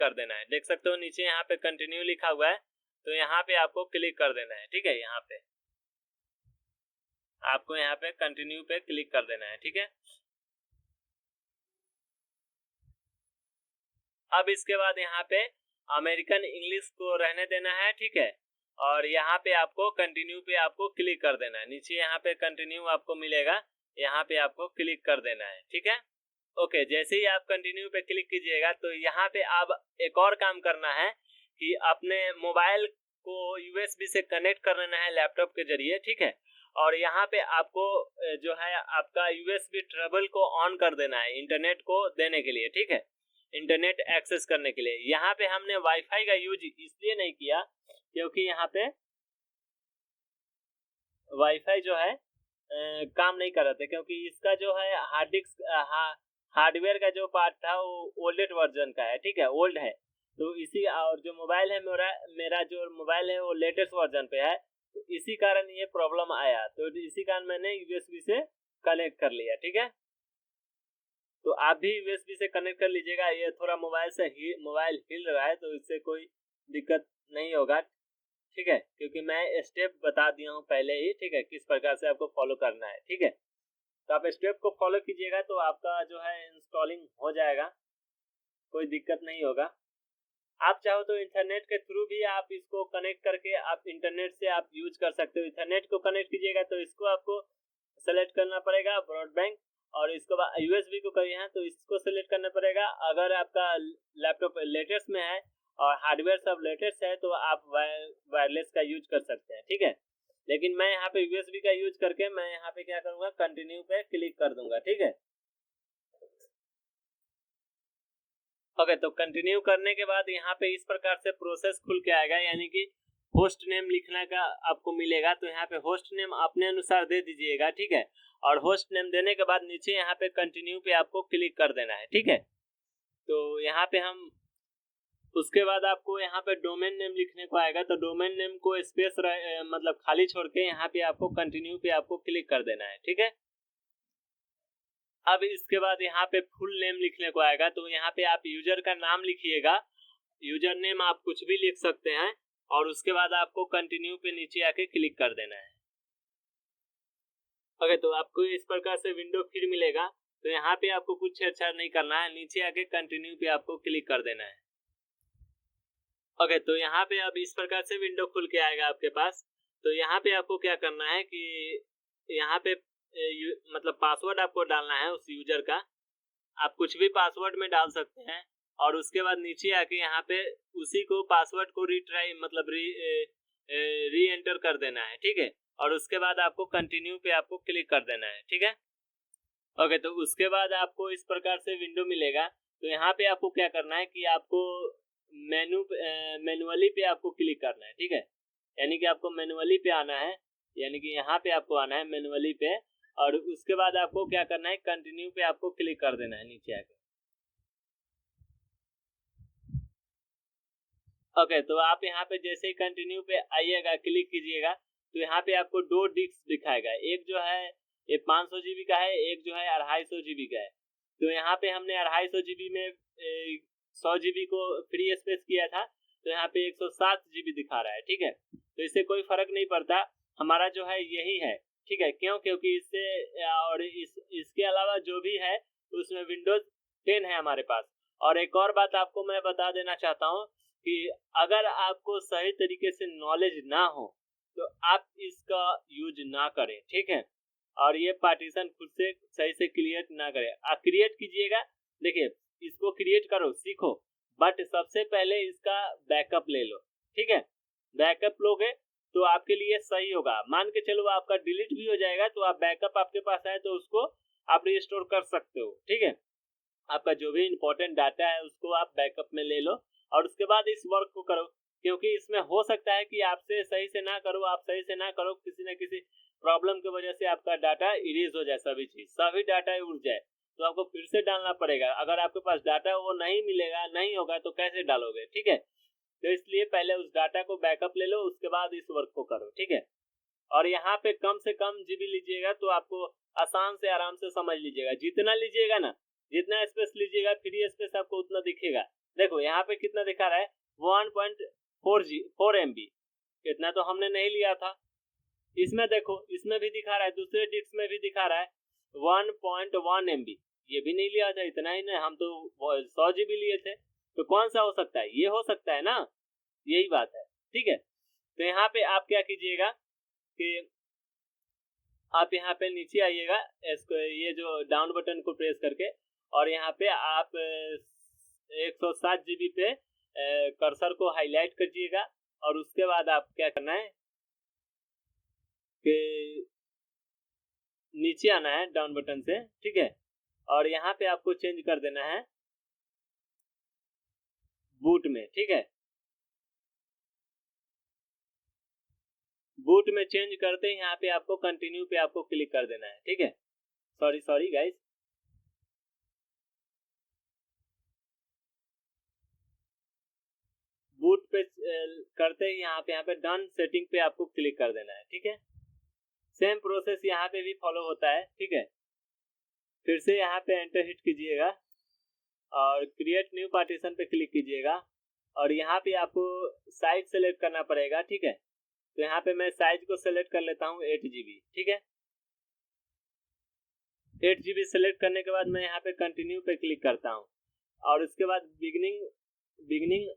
कर देना है। देख सकते हो नीचे यहाँ पे कंटिन्यू लिखा हुआ है, तो यहाँ पे आपको क्लिक कर देना है। ठीक है, यहाँ पे आपको यहाँ पे कंटिन्यू पे क्लिक कर देना है। ठीक है, अब इसके बाद यहाँ पे अमेरिकन इंग्लिश को रहने देना है। ठीक है, और यहाँ पे आपको कंटिन्यू पे आपको क्लिक कर देना है। नीचे यहाँ पे कंटिन्यू आपको मिलेगा, यहाँ पे आपको क्लिक कर देना है। ठीक है, ओके, जैसे ही आप कंटिन्यू पे क्लिक कीजिएगा तो यहाँ पे आप एक और काम करना है कि अपने मोबाइल को यूएसबी से कनेक्ट कर लेना है लैपटॉप के जरिए। ठीक है, और यहाँ पे आपको जो है आपका यूएसबी ट्रबल को ऑन कर देना है इंटरनेट को देने के लिए। ठीक है, इंटरनेट एक्सेस करने के लिए। यहाँ पे हमने वाईफाई का यूज इसलिए नहीं किया क्योंकि यहाँ पे वाईफाई जो है काम नहीं कर रहे थे, क्योंकि इसका जो है हार्ड डिस्क हार्डवेयर का जो पार्ट था वो ओल्डेड वर्जन का है। ठीक है, ओल्ड है, तो इसी और जो मोबाइल है मेरा जो मोबाइल है वो लेटेस्ट वर्जन पे है, तो इसी कारण ये प्रॉब्लम आया। तो इसी कारण मैंने यूएसबी से कनेक्ट कर लिया। ठीक है, तो आप भी यूएसबी से कनेक्ट कर लीजिएगा। ये थोड़ा मोबाइल हिल रहा है, तो इससे कोई दिक्कत नहीं होगा। ठीक है, क्योंकि मैं स्टेप बता दिया हूँ पहले ही। ठीक है, किस प्रकार से आपको फॉलो करना है। ठीक है, तो आप स्टेप को फॉलो कीजिएगा तो आपका जो है इंस्टॉलिंग हो जाएगा, कोई दिक्कत नहीं होगा। आप चाहो तो इंटरनेट के थ्रू भी आप इसको कनेक्ट करके आप इंटरनेट से आप यूज कर सकते हो। इंटरनेट को कनेक्ट कीजिएगा तो इसको आपको सेलेक्ट करना पड़ेगा ब्रॉडबैंड, और इसके बाद यूएसबी को करिए हैं तो इसको सेलेक्ट करना पड़ेगा। अगर आपका लैपटॉप लेटेस्ट में है और हार्डवेयर सब लेटेस्ट है तो आप वायरलेस का यूज कर सकते हैं। ठीक है, लेकिन मैं यहाँ पे यूएसबी का यूज करके मैं यहाँ पे क्या करूंगा, कंटिन्यू पे क्लिक कर दूंगा। ठीक है, ओके, तो कंटिन्यू करने के बाद यहाँ पे इस प्रकार से प्रोसेस खुल के आएगा, यानी कि होस्ट नेम लिखने का आपको मिलेगा। तो यहाँ पे होस्ट नेम अपने अनुसार दे दीजिएगा। ठीक है, और होस्ट नेम देने के बाद नीचे यहाँ पे कंटिन्यू पे आपको क्लिक कर देना है। ठीक है, तो यहाँ पे हम उसके बाद आपको यहाँ पे डोमेन नेम लिखने को आएगा, तो डोमेन नेम को स्पेस मतलब खाली छोड़ के यहाँ पे आपको कंटिन्यू पे आपको क्लिक कर देना है। ठीक है, अब इसके बाद यहाँ पे फुल नेम लिखने को आएगा, तो यहाँ पे आप यूजर का नाम लिखिएगा। यूजर नेम आप कुछ भी लिख सकते हैं, और उसके बाद आपको कंटिन्यू पे नीचे आके क्लिक कर देना है। ओके, तो आपको इस प्रकार से विंडो फिर मिलेगा। तो यहाँ पे आपको कुछ छेड़छाड़ नहीं करना है, नीचे आके कंटिन्यू पे आपको क्लिक कर देना है। ओके, तो यहाँ पे अब इस प्रकार से विंडो खुल के आएगा आपके पास। तो यहाँ पे आपको क्या करना है कि यहाँ पे मतलब पासवर्ड आपको डालना है उस यूजर का। आप कुछ भी पासवर्ड में डाल सकते हैं, और उसके बाद नीचे आके यहाँ पे उसी को पासवर्ड को रीट्राई मतलब री एंटर कर देना है। ठीक है, और उसके बाद आपको कंटिन्यू पे आपको क्लिक कर देना है। ठीक है, ओके, तो उसके बाद आपको इस प्रकार से विंडो मिलेगा। तो यहाँ पे आपको क्या करना है कि आपको मैनुअली पे आपको क्लिक करना है। ठीक है, यानी कि आपको मैनुअली पे आना है, यानी कि यहाँ पे आपको आना है मैनुअली पे, और उसके बाद आपको क्या करना है, कंटिन्यू पे आपको क्लिक कर देना है नीचे आके। ओके, तो आप यहाँ पे जैसे ही कंटिन्यू पे आइएगा, क्लिक कीजिएगा, तो यहाँ पे आपको दो डिस्क दिखाएगा। एक जो है ये 500 जीबी का है, एक जो है 250 जीबी का है। तो यहाँ पे हमने 250 जीबी में 100 जीबी को फ्री स्पेस किया था, तो यहाँ पे 107 जीबी दिखा रहा है। ठीक है, तो इससे कोई फर्क नहीं पड़ता, हमारा जो है यही है। ठीक है, क्यों, क्योंकि इससे और इसके अलावा जो भी है उसमें विंडोज 10 है हमारे पास। और एक और बात आपको मैं बता देना चाहता हूँ कि अगर आपको सही तरीके से नॉलेज ना हो तो आप इसका यूज ना करें। ठीक है, और ये पार्टीशन खुद से सही से क्रिएट ना करें। आप क्रिएट कीजिएगा, देखिए इसको क्रिएट करो, सीखो, बट सबसे पहले इसका बैकअप ले लो। ठीक है, बैकअप लोगे तो आपके लिए सही होगा। मान के चलो आपका डिलीट भी हो जाएगा, तो आप बैकअप आपके पास है तो उसको आप रिस्टोर कर सकते हो। ठीक है, आपका जो भी इंपॉर्टेंट डाटा है उसको आप बैकअप में ले लो, और उसके बाद इस वर्क को करो, क्योंकि इसमें हो सकता है कि आपसे सही से ना करो, आप सही से ना करो, किसी न किसी प्रॉब्लम की वजह से आपका डाटा इरेज हो जाए, सभी डाटा उड़ जाए, तो आपको फिर से डालना पड़ेगा। अगर आपके पास डाटा वो नहीं मिलेगा, नहीं होगा, तो कैसे डालोगे। ठीक है, तो इसलिए पहले उस डाटा को बैकअप ले लो, उसके बाद इस वर्क को करो। ठीक है, और यहाँ पे कम से कम जीबी लीजिएगा, तो आपको आसान से आराम से समझ लीजिएगा। जितना लीजिएगा ना, जितना स्पेस लीजिएगा फ्री स्पेस आपको उतना दिखेगा, देखो यहाँ पे कितना दिखा रहा है 1.4 MB, इतना तो हमने नहीं लिया था। इसमें देखो इसमें भी दिखा रहा है, दूसरे डिस्क में भी दिखा रहा है 1.1 MB, ये भी नहीं लिया था, इतना ही नहीं, हम तो 100 GB लिए थे। तो कौन सा हो सकता है, ये हो सकता है ना, यही बात है। ठीक है, तो यहाँ पे आप क्या कीजिएगा कि आप यहाँ पे नीचे आइएगा, इसको ये जो डाउन बटन को प्रेस करके, और यहाँ पे आप 107 GB पे कर्सर को हाईलाइट करिएगा, और उसके बाद आप क्या करना है कि नीचे आना है डाउन बटन से, ठीक है, और यहाँ पे आपको चेंज कर देना है बूट में। ठीक है, बूट में चेंज करते ही यहाँ पे आपको कंटिन्यू पे आपको क्लिक कर देना है। ठीक है, सॉरी गाइस, बूट पे करते ही यहाँ पे डन सेटिंग पे आपको क्लिक कर देना है। ठीक है, सेम प्रोसेस यहाँ पे भी फॉलो होता है। ठीक है, फिर से यहाँ पे एंटर हिट कीजिएगा और क्रिएट न्यू पार्टीशन पे क्लिक कीजिएगा, और यहाँ पे आपको साइज सेलेक्ट करना पड़ेगा। ठीक है, तो यहाँ पे मैं साइज को सेलेक्ट कर लेता हूँ 8 GB। ठीक है, 8 GB सेलेक्ट करने के बाद मैं यहाँ पे कंटिन्यू पे क्लिक करता हूँ, और उसके बाद बिगनिंग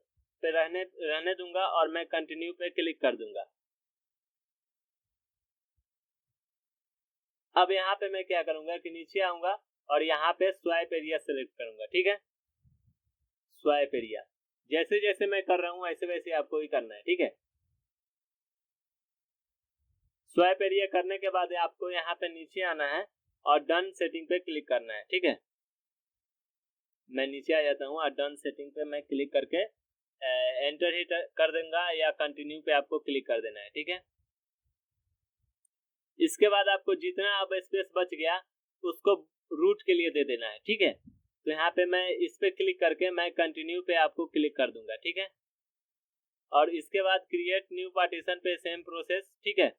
पे रहने दूंगा, और मैं कंटिन्यू पे क्लिक कर दूंगा। अब यहाँ पे मैं क्या करूंगा कि नीचे आऊंगा और यहाँ पे स्वाइप एरिया सेलेक्ट करूंगा। ठीक है, स्वाइप एरिया जैसे जैसे मैं कर रहा हूँ वैसे वैसे आपको ही करना है। ठीक है, स्वाइप एरिया करने के बाद आपको यहाँ पे नीचे आना है और डन सेटिंग पे क्लिक करना है। ठीक है, मैं नीचे आ जाता हूँ और डन सेटिंग पे मैं क्लिक करके एंटर हिट कर दूंगा, या कंटिन्यू पे आपको क्लिक कर देना है। ठीक है, इसके बाद आपको जितना अब स्पेस बच गया उसको रूट के लिए दे देना है। ठीक है, तो यहाँ पे मैं इस पे क्लिक करके मैं कंटिन्यू पे आपको क्लिक कर दूंगा। ठीक है, और इसके बाद क्रिएट न्यू पार्टीशन पे सेम प्रोसेस। ठीक है,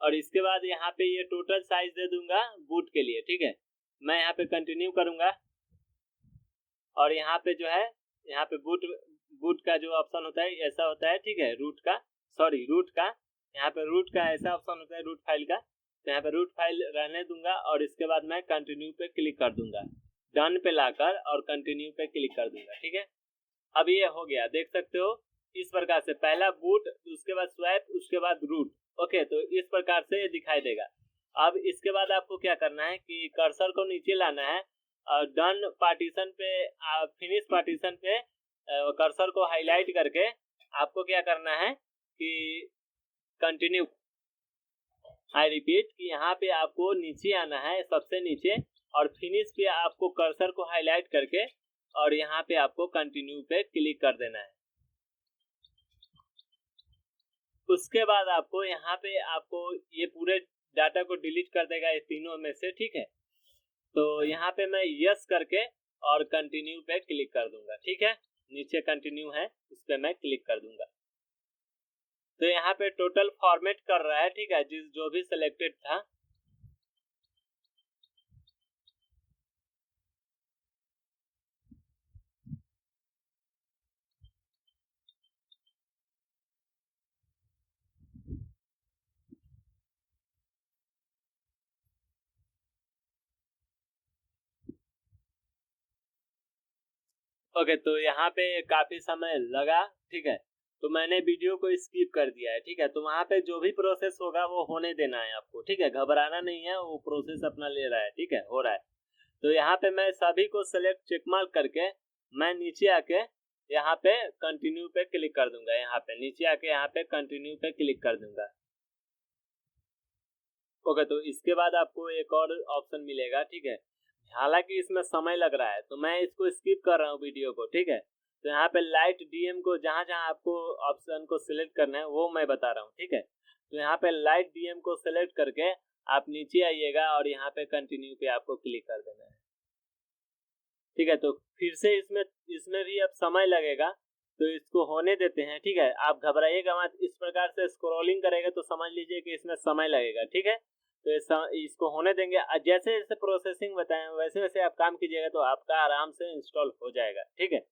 और इसके बाद यहाँ पे ये टोटल साइज दे दूंगा बूट के लिए। ठीक है, मैं यहाँ पे कंटिन्यू करूंगा, और यहाँ पे जो है यहाँ पे बूट का जो ऑप्शन होता है ऐसा होता है। ठीक है, रूट का यहाँ पे रूट का ऐसा ऑप्शन होता है, रूट फाइल का, तो यहाँ पे रूट फाइल रहने दूंगा, और इसके बाद मैं कंटिन्यू पे क्लिक कर दूंगा, डन पे लाकर और कंटिन्यू पे क्लिक कर दूंगा। ठीक है, अब ये हो गया, देख सकते हो इस प्रकार से, पहला बूट, उसके बाद स्वैप, उसके बाद रूट। ओके, तो इस प्रकार से ये दिखाई देगा। अब इसके बाद आपको क्या करना है कि कर्सर को नीचे लाना है, डन पार्टीशन पे, फिनिश पार्टीशन पे कर्सर को हाईलाइट करके आपको क्या करना है कि कंटिन्यू, आई रिपीट कि यहाँ पे आपको नीचे आना है सबसे नीचे, और फिनिश पे आपको कर्सर को हाईलाइट करके और यहाँ पे आपको कंटिन्यू पे क्लिक कर देना है। उसके बाद आपको यहाँ पे आपको ये पूरे डाटा को डिलीट कर देगा ये तीनों में से। ठीक है, तो यहाँ पे मैं यस करके और कंटिन्यू पे क्लिक कर दूंगा। ठीक है, नीचे कंटिन्यू है उस पे मैं क्लिक कर दूंगा, तो यहाँ पे टोटल फॉर्मेट कर रहा है। ठीक है, जो भी सिलेक्टेड था। ओके, तो यहाँ पे काफी समय लगा। ठीक है, तो मैंने वीडियो को स्किप कर दिया है। ठीक है, तो वहाँ पे जो भी प्रोसेस होगा वो होने देना है आपको। ठीक है, घबराना नहीं है, वो प्रोसेस अपना ले रहा है। ठीक है, हो रहा है। तो यहाँ पे मैं सभी को सेलेक्ट चेकमार्क करके मैं नीचे आके यहाँ पे कंटिन्यू पे क्लिक कर दूंगा। यहाँ पे नीचे आके यहाँ पे कंटिन्यू पे क्लिक कर दूंगा। ओके, तो इसके बाद आपको एक और ऑप्शन मिलेगा। ठीक है, हालांकि इसमें समय लग रहा है तो मैं इसको स्किप कर रहा हूँ वीडियो को। ठीक है, तो यहाँ पे लाइट डीएम को जहाँ जहाँ आपको ऑप्शन को सिलेक्ट करना है वो मैं बता रहा हूँ। ठीक है, तो यहाँ पे लाइट डीएम को सिलेक्ट करके आप नीचे आइएगा और यहाँ पे कंटिन्यू पे आपको क्लिक कर देना है। ठीक है, तो फिर से इसमें भी अब समय लगेगा, तो इसको होने देते हैं। ठीक है, आप घबराइएगा मत, इस प्रकार से स्क्रॉलिंग करेगा तो समझ लीजिए कि इसमें समय लगेगा। ठीक है, तो इसको होने देंगे। जैसे जैसे प्रोसेसिंग बताएं वैसे वैसे आप काम कीजिएगा तो आपका आराम से इंस्टॉल हो जाएगा। ठीक है।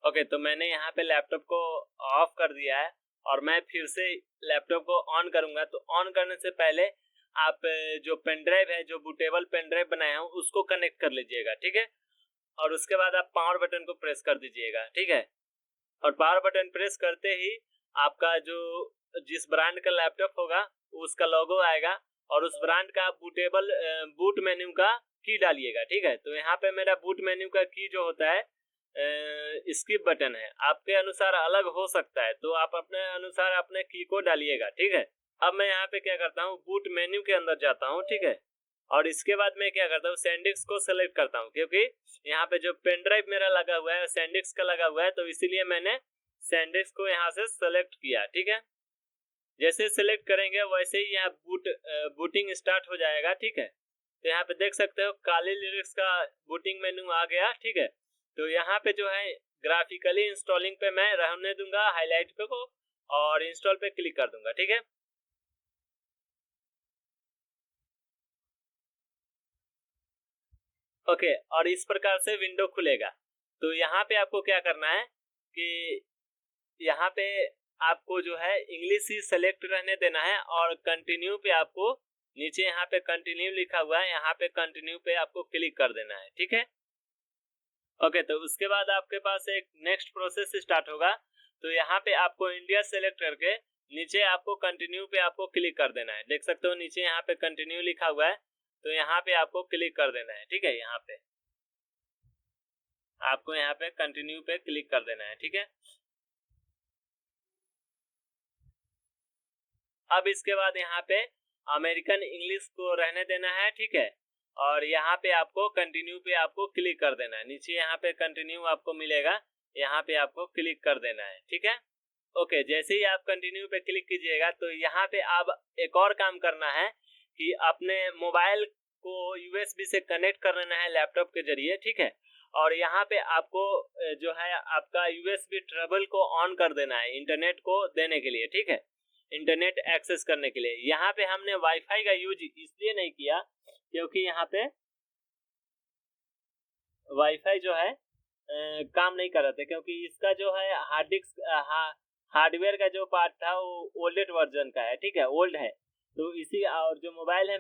ओके, तो मैंने यहाँ पे लैपटॉप को ऑफ कर दिया है और मैं फिर से लैपटॉप को ऑन करूंगा। तो ऑन करने से पहले आप जो पेन ड्राइव है, जो बूटेबल पेन ड्राइव बनाया हूँ, उसको कनेक्ट कर लीजिएगा, ठीक है। और उसके बाद आप पावर बटन को प्रेस कर दीजिएगा, ठीक है। और पावर बटन प्रेस करते ही आपका जो जिस ब्रांड का लैपटॉप होगा उसका लोगो आएगा और उस ब्रांड का बूटेबल बूट मेन्यू का की डालिएगा, ठीक है। तो यहाँ पे मेरा बूट मेन्यू का की जो होता है स्किप बटन है, आपके अनुसार अलग हो सकता है, तो आप अपने अनुसार अपने की को डालिएगा, ठीक है। अब मैं यहाँ पे क्या करता हूँ, बूट मेन्यू के अंदर जाता हूँ, ठीक है। और इसके बाद मैं क्या करता हूँ, सैंडिस्क को सेलेक्ट करता हूँ, क्योंकि यहाँ पे जो पेन ड्राइव मेरा लगा हुआ है सैंडिस्क का लगा हुआ है, तो इसीलिए मैंने सैंडिस्क को यहाँ से सेलेक्ट किया, ठीक है। जैसे सेलेक्ट करेंगे वैसे ही यहाँ बूटिंग स्टार्ट हो जाएगा, ठीक है। तो यहाँ पे देख सकते हो काली लिरिक्स का बूटिंग मेन्यू आ गया, ठीक है। तो यहाँ पे जो है ग्राफिकली इंस्टॉलिंग पे मैं रहने दूंगा, हाईलाइट पे को और इंस्टॉल पे क्लिक कर दूंगा, ठीक है। ओके, और इस प्रकार से विंडो खुलेगा। तो यहाँ पे आपको क्या करना है कि यहाँ पे आपको जो है इंग्लिश ही सेलेक्ट रहने देना है और कंटिन्यू पे आपको नीचे यहाँ पे कंटिन्यू लिखा हुआ है, यहाँ पे कंटिन्यू पे आपको क्लिक कर देना है, ठीक है। ओके, तो उसके बाद आपके पास एक नेक्स्ट प्रोसेस स्टार्ट होगा। तो यहाँ पे आपको इंडिया सेलेक्ट करके नीचे आपको कंटिन्यू पे आपको क्लिक कर देना है। देख सकते हो नीचे यहाँ पे कंटिन्यू लिखा हुआ है, तो यहाँ पे आपको क्लिक कर देना है, ठीक है। यहाँ पे आपको यहाँ पे कंटिन्यू पे क्लिक कर देना है, ठीक है। अब इसके बाद यहाँ पे अमेरिकन इंग्लिश को रहने देना है, ठीक है। और यहाँ पे आपको कंटिन्यू पे आपको क्लिक कर देना है। नीचे यहाँ पे कंटिन्यू आपको मिलेगा, यहाँ पे आपको क्लिक कर देना है, ठीक है। ओके, जैसे ही आप कंटिन्यू पे क्लिक कीजिएगा तो यहाँ पे आप एक और काम करना है कि अपने मोबाइल को यूएसबी से कनेक्ट कर लेना है लैपटॉप के जरिए, ठीक है। और यहाँ पे आपको जो है आपका यूएसबी ट्रबल को ऑन कर देना है इंटरनेट को देने के लिए, ठीक है, इंटरनेट एक्सेस करने के लिए। यहाँ पे हमने वाईफाई का यूज इसलिए नहीं किया क्योंकि यहाँ पे वाईफाई जो है काम नहीं कर रहा था, क्योंकि इसका जो है हार्ड डिस्क हार्डवेयर का जो पार्ट था वो ओल्डेड वर्जन का है, ठीक है, ओल्ड है। तो इसी और जो मोबाइल है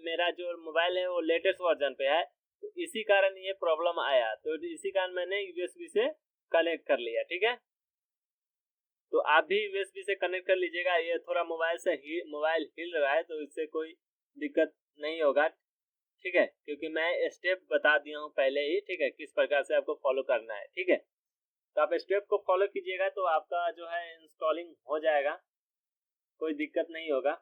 मेरा जो मोबाइल है वो लेटेस्ट वर्जन पे है, तो इसी कारण ये प्रॉब्लम आया। तो इसी कारण मैंने यूएसबी से कनेक्ट कर लिया, ठीक है। तो आप भी यूएसबी से कनेक्ट कर लीजिएगा। ये थोड़ा मोबाइल हिल रहा है तो इससे कोई दिक्कत नहीं होगा, ठीक है, क्योंकि मैं स्टेप बता दिया हूँ पहले ही, ठीक है, किस प्रकार से आपको फॉलो करना है, ठीक है। तो आप स्टेप को फॉलो कीजिएगा तो आपका जो है इंस्टॉलिंग हो जाएगा, कोई दिक्कत नहीं होगा।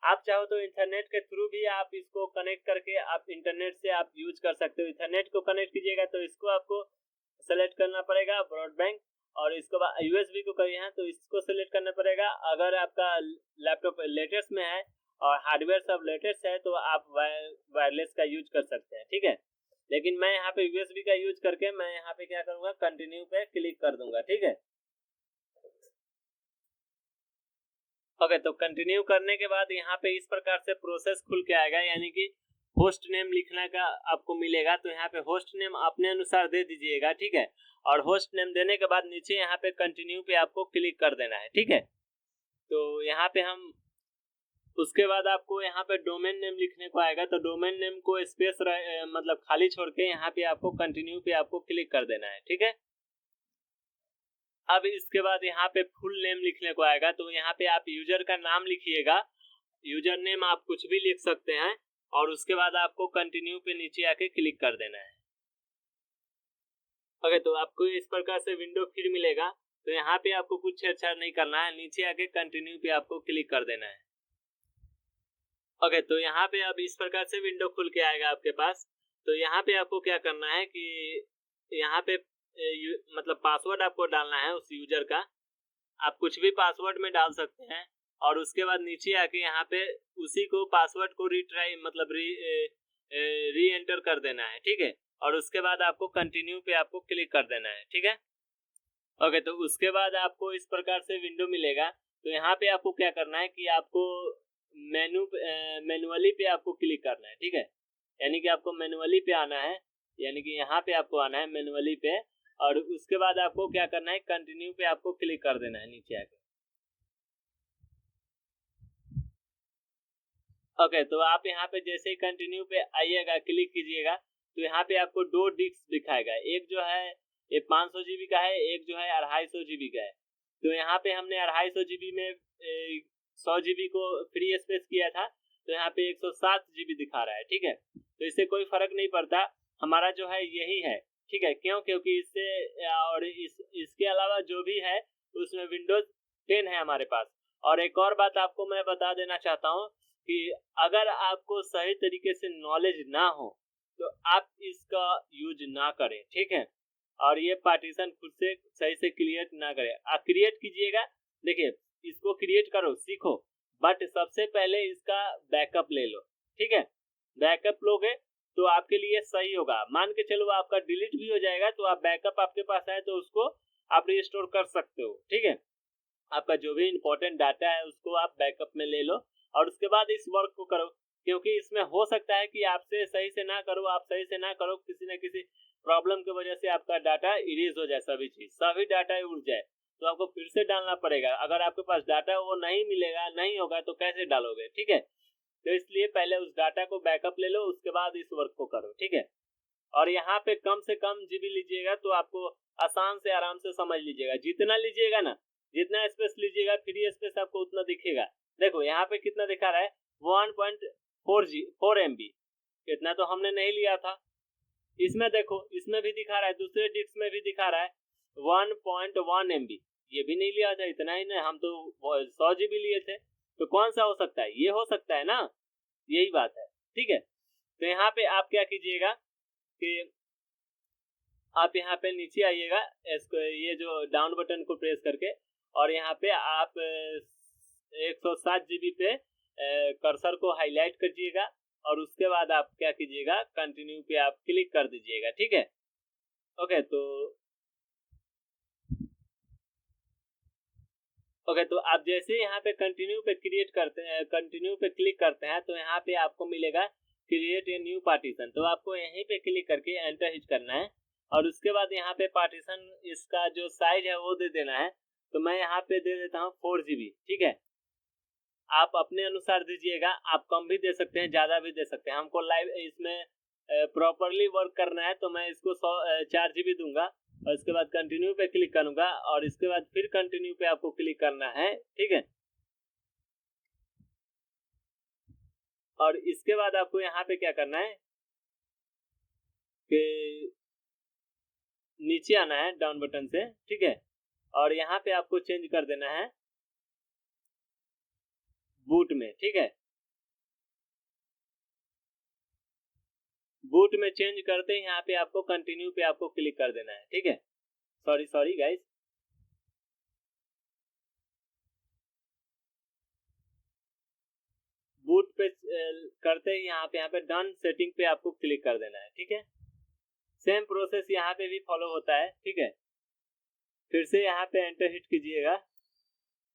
आप चाहो तो इंटरनेट के थ्रू भी आप इसको कनेक्ट करके आप इंटरनेट से आप यूज कर सकते हो। इंटरनेट को कनेक्ट कीजिएगा तो इसको आपको सेलेक्ट करना पड़ेगा ब्रॉडबैंड, और इसके बाद यूएसबी को करिए हैं तो इसको सेलेक्ट करना पड़ेगा। अगर आपका लैपटॉप लेटेस्ट में है और हार्डवेयर सब लेटेस्ट है तो आप वायरलेस का यूज कर सकते हैं, ठीक है। लेकिन मैं यहाँ पे यूएसबी का यूज करके मैं यहाँ पे क्या करूंगा, कंटिन्यू पे क्लिक कर दूंगा, ठीक है। ओके, तो कंटिन्यू करने के बाद यहाँ पे इस प्रकार से प्रोसेस खुल के आएगा, यानी कि होस्ट नेम लिखने का आपको मिलेगा। तो यहाँ पे होस्ट नेम अपने अनुसार दे दीजिएगा, ठीक है। और होस्ट नेम देने के बाद नीचे यहाँ पे कंटिन्यू पे आपको क्लिक कर देना है, ठीक है। तो यहाँ पे हम उसके बाद आपको यहाँ पे डोमेन नेम लिखने को आएगा, तो डोमेन नेम को स्पेस मतलब खाली छोड़ के यहाँ पे आपको कंटिन्यू पे आपको क्लिक कर देना है, ठीक है। अब इसके बाद यहाँ पे फुल नेम लिखने को आएगा, तो यहाँ पे आप यूजर का नाम लिखिएगा। यूजर नेम आप कुछ भी लिख सकते हैं और उसके बाद आपको कंटिन्यू पे नीचे आके क्लिक कर देना है। ओके, तो आपको इस प्रकार से विंडो फिर मिलेगा। तो यहाँ पे आपको कुछ छेड़छाड़ नहीं करना है, नीचे आके कंटिन्यू पे आपको क्लिक कर देना है। ओके, तो यहाँ पे अब इस प्रकार से विंडो खुल के आएगा आपके पास। तो यहाँ पे आपको क्या करना है कि यहाँ पे मतलब पासवर्ड आपको डालना है उस यूजर का। आप कुछ भी पासवर्ड में डाल सकते हैं और उसके बाद नीचे आके यहाँ पे उसी को पासवर्ड को रीट्राई मतलब री एंटर कर देना है, ठीक है। और उसके बाद आपको कंटिन्यू पे आपको क्लिक कर देना है, ठीक है। ओके, तो उसके बाद आपको इस प्रकार से विंडो मिलेगा। तो यहाँ पे आपको क्या करना है कि आपको मैनुअली पे आपको क्लिक करना है, ठीक है। यानी कि आपको मैनुअली पे आना है, यानी कि यहाँ पे आपको आना है मैनुअली पे। और उसके बाद आपको क्या करना है, कंटिन्यू पे आपको क्लिक कर देना है नीचे आके। ओके, तो आप यहाँ पे जैसे ही कंटिन्यू पे आइएगा, क्लिक कीजिएगा, तो यहाँ पे आपको दो डिस्क दिखाएगा। एक जो है ये 500 जीबी का है, एक जो है 250 जीबी का है। तो यहाँ पे हमने 250 जीबी में 100 जीबी को फ्री स्पेस किया था, तो यहाँ पे 107 जीबी दिखा रहा है, ठीक है। तो इससे कोई फर्क नहीं पड़ता, हमारा जो है यही है, ठीक है। क्यों? क्योंकि इससे और इसके अलावा जो भी है उसमें विंडोज 10 है हमारे पास। और एक और बात आपको मैं बता देना चाहता हूँ कि अगर आपको सही तरीके से नॉलेज ना हो तो आप इसका यूज ना करें, ठीक है। और ये पार्टीशन खुद से सही से क्रिएट ना करें। आप क्रिएट कीजिएगा, देखिए इसको क्रिएट करो, सीखो, बट सबसे पहले इसका बैकअप ले लो, ठीक है। बैकअप लोगे तो आपके लिए सही होगा। मान के चलो आपका डिलीट भी हो जाएगा तो आप बैकअप आपके पास है तो उसको आप रिस्टोर कर सकते हो, ठीक है। आपका जो भी इंपॉर्टेंट डाटा है उसको आप बैकअप में ले लो और उसके बाद इस वर्क को करो। क्योंकि इसमें हो सकता है कि आपसे सही से ना करो, आप सही से ना करो, किसी न किसी प्रॉब्लम की वजह से आपका डाटा इरेज हो जाए, सभी डाटा उड़ जाए, तो आपको फिर से डालना पड़ेगा। अगर आपके पास डाटा वो नहीं मिलेगा, नहीं होगा, तो कैसे डालोगे, ठीक है। तो इसलिए पहले उस डाटा को बैकअप ले लो, उसके बाद इस वर्क को करो, ठीक है। और यहाँ पे कम से कम जीबी लीजिएगा तो आपको आसान से आराम से समझ लीजिएगा। जितना लीजिएगा ना, जितना स्पेस लीजिएगा फ्री स्पेस आपको उतना दिखेगा। देखो यहाँ पे कितना दिखा रहा है, 1.4 MB। इतना तो हमने नहीं लिया था। इसमें देखो, इसमें भी दिखा रहा है, दूसरे डिस्क में भी दिखा रहा है 1.1 MB। ये भी नहीं लिया था, इतना ही नहीं, हम तो 100 GB लिए थे। तो कौन सा हो सकता है, ये हो सकता है ना, यही बात है, ठीक है। तो यहाँ पे आप क्या कीजिएगा कि आप यहाँ पे नीचे आइएगा, इसको ये जो डाउन बटन को प्रेस करके, और यहाँ पे आप 107 GB पे कर्सर को हाईलाइट करिएगा और उसके बाद आप क्या कीजिएगा, कंटिन्यू पे आप क्लिक कर दीजिएगा, ठीक है। ओके, तो आप जैसे यहाँ पे कंटिन्यू पे क्रिएट करते हैं, कंटिन्यू पे क्लिक करते हैं, तो यहाँ पे आपको मिलेगा क्रिएट ए न्यू पार्टीशन। तो आपको यहीं पे क्लिक करके एंटर हिट करना है और उसके बाद यहाँ पे पार्टीशन इसका जो साइज है वो दे देना है। तो मैं यहाँ पे दे देता हूँ 4 GB, ठीक है। आप अपने अनुसार दीजिएगा, आप कम भी दे सकते हैं, ज्यादा भी दे सकते हैं। हमको लाइव इसमें प्रॉपरली वर्क करना है तो मैं इसको 4 GB दूंगा और इसके बाद कंटिन्यू पे क्लिक करूंगा और इसके बाद फिर कंटिन्यू पे आपको क्लिक करना है, ठीक है। और इसके बाद आपको यहाँ पे क्या करना है कि नीचे आना है डाउन बटन से, ठीक है। और यहाँ पे आपको चेंज कर देना है बूट में, ठीक है। बूट में चेंज करते ही यहाँ पे आपको कंटिन्यू पे आपको क्लिक कर देना है, ठीक है। सॉरी गाइस, बूट पे करते ही यहाँ पे डन सेटिंग पे आपको क्लिक कर देना है, ठीक है। सेम प्रोसेस यहाँ पे भी फॉलो होता है, ठीक है। फिर से यहाँ पे एंटर हिट कीजिएगा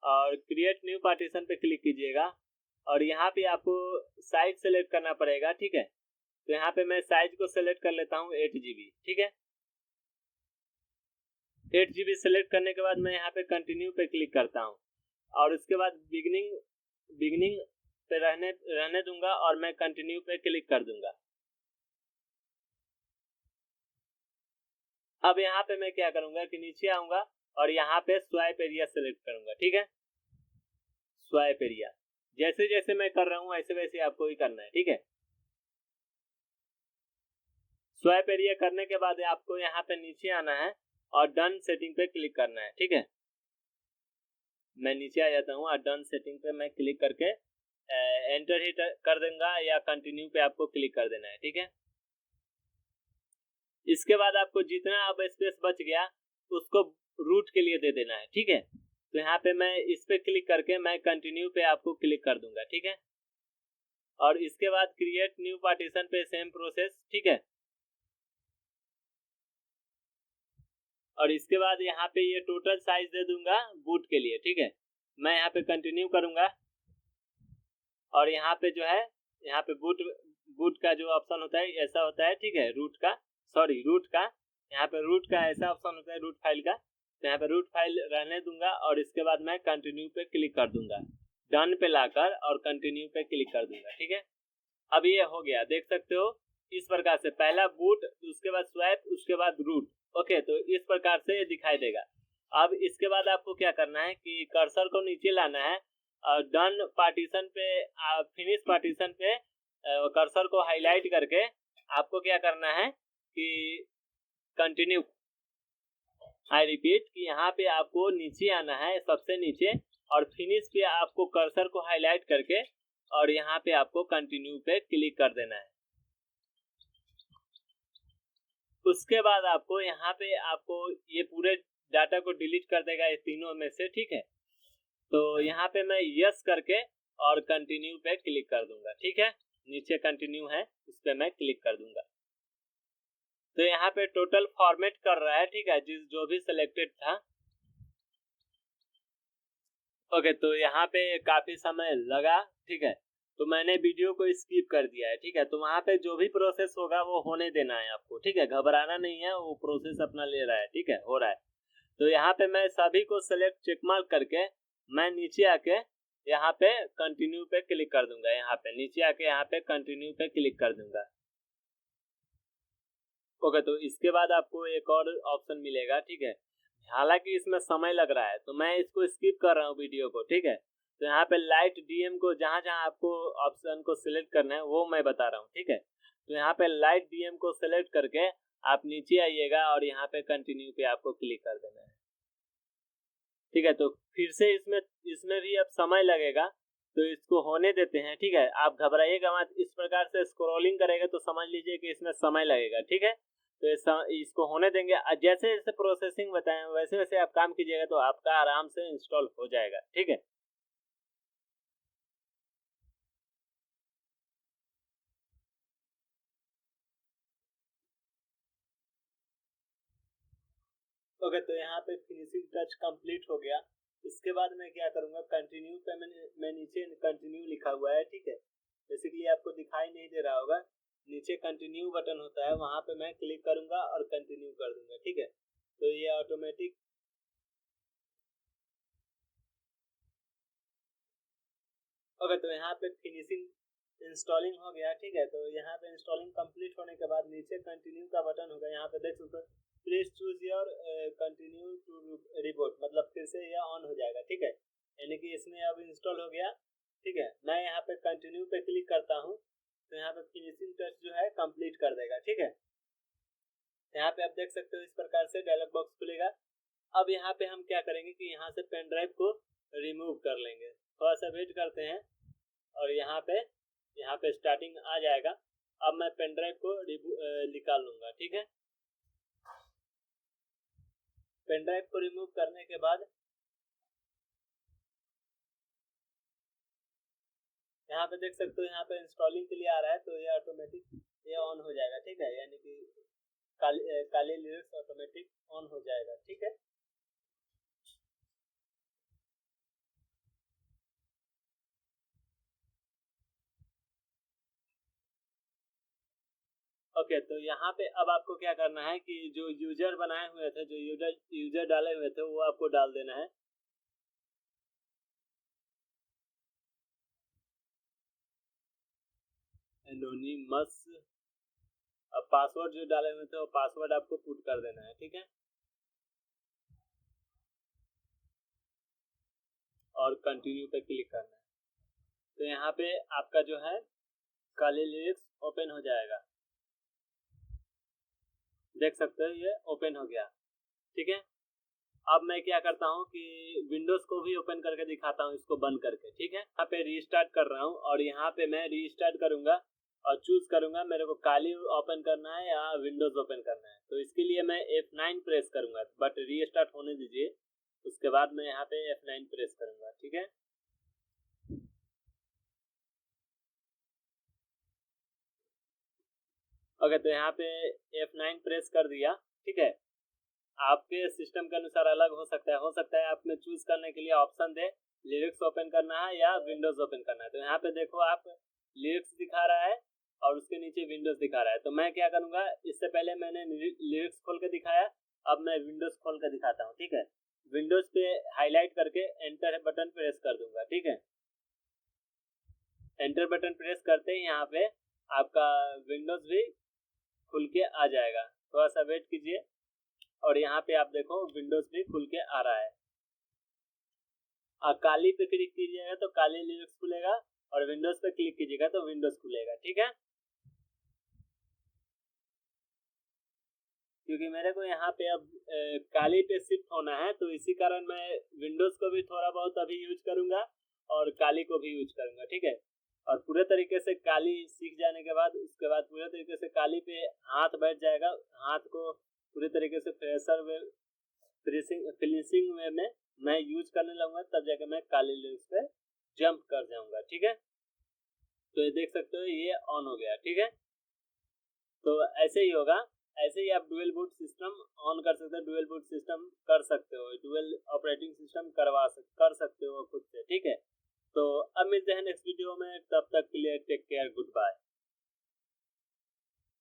और क्रिएट न्यू पार्टीशन पे क्लिक कीजिएगा और यहाँ पे आपको साइज सेलेक्ट करना पड़ेगा, ठीक है। तो यहाँ पे मैं साइज को सेलेक्ट कर लेता हूँ 8 GB, ठीक है। 8 GB सेलेक्ट करने के बाद मैं यहाँ पे कंटिन्यू पे क्लिक करता हूँ और उसके बाद बिगनिंग पे रहने दूंगा और मैं कंटिन्यू पे क्लिक कर दूंगा। अब यहाँ पे मैं क्या करूंगा कि नीचे आऊंगा और यहाँ पे स्वाइप एरिया सेलेक्ट करूंगा, ठीक है। स्वाइप एरिया जैसे जैसे मैं कर रहा हूँ वैसे वैसे आपको ही करना है, ठीक है। स्वैप एरिया करने के बाद आपको यहाँ पे नीचे आना है और डन सेटिंग पे क्लिक करना है। ठीक है, मैं नीचे आ जाता हूँ और डन सेटिंग पे मैं क्लिक करके एंटर ही कर दूंगा या कंटिन्यू पे आपको क्लिक कर देना है। ठीक है, इसके बाद आपको जितना अब स्पेस बच गया उसको रूट के लिए दे देना है। ठीक है, तो यहाँ पे मैं इस पे क्लिक करके मैं कंटिन्यू पे आपको क्लिक कर दूंगा। ठीक है, और इसके बाद क्रिएट न्यू पार्टीशन पे सेम प्रोसेस। ठीक है, और इसके बाद यहाँ पे ये टोटल साइज दे दूंगा बूट के लिए। ठीक है, मैं यहाँ पे कंटिन्यू करूंगा और यहाँ पे जो है यहाँ पे बूट का जो ऑप्शन होता है ऐसा होता है। ठीक है, रूट का यहाँ पे रूट का ऐसा ऑप्शन होता है रूट फाइल का, तो यहाँ पे रूट फाइल रहने दूंगा और इसके बाद मैं कंटिन्यू पे क्लिक कर दूंगा, डन पे लाकर और कंटिन्यू पे क्लिक कर दूंगा। ठीक है, अब ये हो गया, देख सकते हो इस प्रकार से, पहला बूट, उसके बाद स्वैप, उसके बाद रूट। ओके, तो इस प्रकार से ये दिखाई देगा। अब इसके बाद आपको क्या करना है कि कर्सर को नीचे लाना है और डन पार्टीशन पे, फिनिश पार्टीशन पे कर्सर को हाईलाइट करके आपको क्या करना है कि कंटिन्यू, आई रिपीट कि यहाँ पे आपको नीचे आना है सबसे नीचे और फिनिश पे आपको कर्सर को हाईलाइट करके और यहाँ पे आपको कंटिन्यू पे क्लिक कर देना है। उसके बाद आपको यहाँ पे आपको ये पूरे डाटा को डिलीट कर देगा ये तीनों में से। ठीक है, तो यहाँ पे मैं यस करके और कंटिन्यू पे क्लिक कर दूंगा। ठीक है, नीचे कंटिन्यू है उस पे मैं क्लिक कर दूंगा, तो यहाँ पे टोटल फॉर्मेट कर रहा है। ठीक है, जो भी सिलेक्टेड था। ओके, तो यहाँ पे काफी समय लगा। ठीक है, तो मैंने वीडियो को स्किप कर दिया है। ठीक है, तो वहाँ पे जो भी प्रोसेस होगा वो होने देना है आपको। ठीक है, घबराना नहीं है, वो प्रोसेस अपना ले रहा है। ठीक है, हो रहा है। तो यहाँ पे मैं सभी को सेलेक्ट चेकमार्क करके मैं नीचे आके यहाँ पे कंटिन्यू पे क्लिक कर दूंगा। यहाँ पे नीचे आके यहाँ पे कंटिन्यू पे क्लिक कर दूंगा। ओके, तो इसके बाद आपको एक और ऑप्शन मिलेगा। ठीक है, हालांकि इसमें समय लग रहा है तो मैं इसको स्किप कर रहा हूँ वीडियो को। ठीक है, तो यहाँ पे लाइट डीएम को जहाँ जहाँ आपको ऑप्शन को सिलेक्ट करना है वो मैं बता रहा हूँ। ठीक है, तो यहाँ पे लाइट डीएम को सिलेक्ट करके आप नीचे आइएगा और यहाँ पे कंटिन्यू पे आपको क्लिक कर देना है। ठीक है, तो फिर से इसमें भी अब समय लगेगा, तो इसको होने देते हैं। ठीक है, आप घबराइएगा मत, इस प्रकार से स्क्रॉलिंग करेगा तो समझ लीजिए कि इसमें समय लगेगा। ठीक है, तो इसको होने देंगे। जैसे जैसे प्रोसेसिंग बताएं वैसे वैसे आप काम कीजिएगा तो आपका आराम से इंस्टॉल हो जाएगा। ठीक है, ओके, तो यहाँ पे फिनिशिंग टच कंप्लीट हो गया। इसके बाद मैं क्या करूंगा, कंटिन्यू पे मैं नीचे कंटिन्यू लिखा हुआ है। ठीक है, बेसिकली आपको दिखाई नहीं दे रहा होगा, नीचे कंटिन्यू बटन होता है, वहां पे मैं क्लिक करूंगा और कंटिन्यू कर दूंगा। ठीक है, तो ये ऑटोमेटिक, ओके, तो यहाँ पे फिनिशिंग इंस्टॉलिंग हो गया। ठीक है, तो यहाँ पे इंस्टॉलिंग कंप्लीट होने के बाद नीचे कंटिन्यू का बटन होगा। यहाँ पे देख सकते हो, please choose your continue to reboot, मतलब फिर से यह ऑन हो जाएगा। ठीक है, यानी कि इसमें अब इंस्टॉल हो गया। ठीक है, मैं यहाँ पे कंटिन्यू पे क्लिक करता हूँ तो यहाँ पे फिनिशिंग टच जो है कंप्लीट कर देगा। ठीक है, यहाँ पे आप देख सकते हो इस प्रकार से डायलॉग बॉक्स खुलेगा। अब यहाँ पे हम क्या करेंगे कि यहाँ से पेन ड्राइव को रिमूव कर लेंगे। थोड़ा सा वेट करते हैं और यहाँ पे स्टार्टिंग आ जाएगा। अब मैं पेन ड्राइव को निकाल लूंगा। ठीक है, पेन ड्राइव को रिमूव करने के बाद यहाँ पे देख सकते हो, यहाँ पे इंस्टॉलिंग के लिए आ रहा है, तो ये ऑटोमेटिक ये ऑन हो जाएगा। ठीक है, यानी कि काली लिरिक्स ऑटोमेटिक ऑन हो जाएगा। ठीक है, ओके, तो यहाँ पे अब आपको क्या करना है कि जो यूजर बनाए हुए थे, जो यूजर डाले हुए थे वो आपको डाल देना है। एनोनिमस, अब पासवर्ड जो डाले हुए थे वो पासवर्ड आपको पुट कर देना है। ठीक है, और कंटिन्यू पे क्लिक करना है, तो यहाँ पे आपका जो है काली लिरिक्स ओपन हो जाएगा। देख सकते हो ये ओपन हो गया। ठीक है, अब मैं क्या करता हूँ कि विंडोज को भी ओपन करके दिखाता हूँ इसको बंद करके। ठीक है, यहाँ पे रीस्टार्ट कर रहा हूँ और यहाँ पे मैं रीस्टार्ट करूंगा और चूज करूंगा मेरे को काली ओपन करना है या विंडोज ओपन करना है। तो इसके लिए मैं F9 प्रेस करूंगा, बट रीस्टार्ट होने दीजिए, उसके बाद मैं यहाँ पे F9 प्रेस करूंगा। ठीक है, ओके, तो यहाँ पे F9 प्रेस कर दिया। ठीक है, आपके सिस्टम के अनुसार अलग हो सकता है आप में चूज करने के लिए ऑप्शन दे लिरिक्स ओपन करना है या विंडोज ओपन करना है। तो यहाँ पे देखो आप लिरिक्स दिखा रहा है और उसके नीचे विंडोज दिखा रहा है। तो मैं क्या करूंगा, इससे पहले मैंने लिरिक्स खोल के दिखाया, अब मैं विंडोज खोल के दिखाता हूँ। ठीक है, विंडोज पे हाईलाइट करके एंटर बटन प्रेस कर दूंगा। ठीक है, एंटर बटन प्रेस करते ही यहाँ पे आपका विंडोज भी खुल के आ जाएगा। थोड़ा सा वेट कीजिए और यहाँ पे आप देखो विंडोज भी खुल के आ रहा है। काली पे क्लिक कीजिएगा तो काली लिरिक्स खुलेगा और विंडोज पे क्लिक कीजिएगा तो विंडोज खुलेगा। ठीक है, क्योंकि मेरे को यहाँ पे अब काली पे शिफ्ट होना है, तो इसी कारण मैं विंडोज को भी थोड़ा बहुत अभी यूज करूंगा और काली को भी यूज करूंगा। ठीक है, और पूरे तरीके से काली सीख जाने के बाद उसके बाद पूरे तरीके से काली पे हाथ बैठ जाएगा, हाथ को पूरे तरीके से फ्रेशर वे फिनिशिंग वे में मैं यूज करने लगूंगा, तब जाके मैं काली लिरिक्स पे जंप कर जाऊंगा। ठीक है, तो ये देख सकते हो ये ऑन हो गया। ठीक है, तो ऐसे ही होगा, ऐसे ही आप डुअल बूट सिस्टम ऑन कर सकते हो, डुअल बूट सिस्टम कर सकते हो, डुअल ऑपरेटिंग सिस्टम कर सकते हो खुद से। ठीक है, तो अब मिलते हैं नेक्स्ट वीडियो में, तब तक के लिए टेक केयर, गुड बाय।